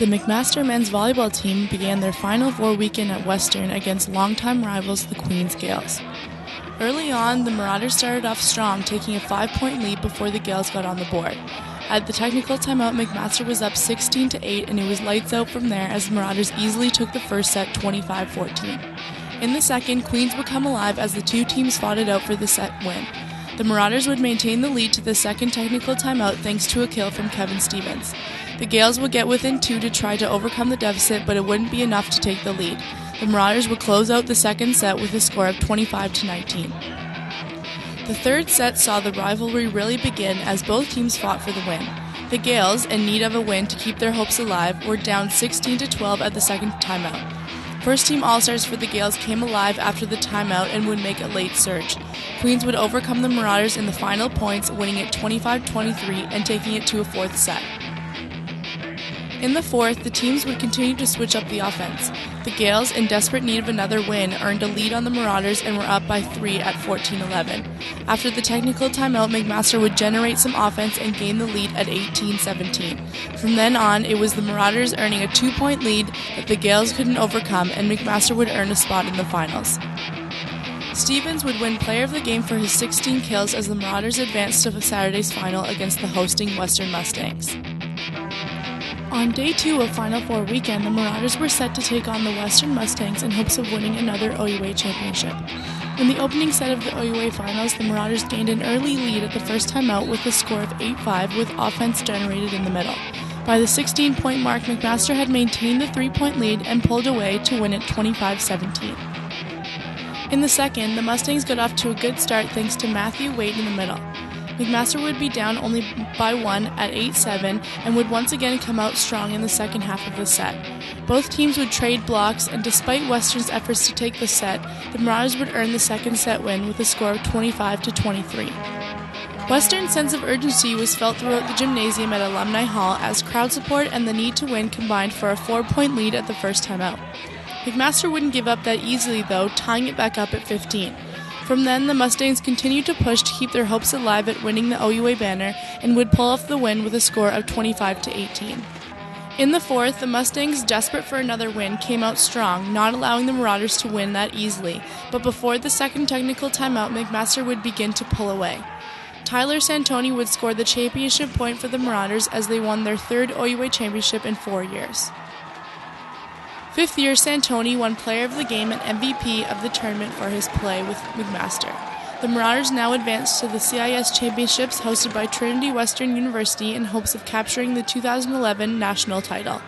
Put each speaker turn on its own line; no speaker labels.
The McMaster men's volleyball team began their Final Four weekend at Western against longtime rivals the Queens Gales. Early on, the Marauders started off strong, taking a 5-point lead before the Gales got on the board. At the technical timeout, McMaster was up 16-8, and it was lights out from there as the Marauders easily took the first set 25-14. In the second, Queens would come alive as the two teams fought it out for the set win. The Marauders would maintain the lead to the second technical timeout thanks to a kill from Kevin Stevens. The Gales would get within 2 to try to overcome the deficit, but it wouldn't be enough to take the lead. The Marauders would close out the second set with a score of 25-19. The third set saw the rivalry really begin as both teams fought for the win. The Gales, in need of a win to keep their hopes alive, were down 16-12 at the second timeout. First-team All-Stars for the Gales came alive after the timeout and would make a late surge. Queens would overcome the Marauders in the final points, winning it 25-23 and taking it to a fourth set. In the fourth, the teams would continue to switch up the offense. The Gales, in desperate need of another win, earned a lead on the Marauders and were up by 3 at 14-11. After the technical timeout, McMaster would generate some offense and gain the lead at 18-17. From then on, it was the Marauders earning a 2-point lead that the Gales couldn't overcome, and McMaster would earn a spot in the finals. Stevens would win Player of the Game for his 16 kills as the Marauders advanced to Saturday's final against the hosting Western Mustangs. On day 2 of Final Four weekend, the Marauders were set to take on the Western Mustangs in hopes of winning another OUA championship. In the opening set of the OUA finals, the Marauders gained an early lead at the first timeout with a score of 8-5 with offense generated in the middle. By the 16-point mark, McMaster had maintained the 3-point lead and pulled away to win it 25-17. In the second, the Mustangs got off to a good start thanks to Matthew Wade in the middle. McMaster would be down only by 1 at 8-7 and would once again come out strong in the second half of the set. Both teams would trade blocks, and despite Western's efforts to take the set, the Marauders would earn the second set win with a score of 25-23. Western's sense of urgency was felt throughout the gymnasium at Alumni Hall as crowd support and the need to win combined for a 4-point lead at the first timeout. McMaster wouldn't give up that easily though, tying it back up at 15. From then, the Mustangs continued to push to keep their hopes alive at winning the OUA banner and would pull off the win with a score of 25-18. In the fourth, the Mustangs, desperate for another win, came out strong, not allowing the Marauders to win that easily, but before the second technical timeout, McMaster would begin to pull away. Tyler Santoni would score the championship point for the Marauders as they won their third OUA championship in 4 years. Fifth-year Santoni won Player of the Game and MVP of the tournament for his play with McMaster. The Marauders now advanced to the CIS Championships hosted by Trinity Western University in hopes of capturing the 2011 national title.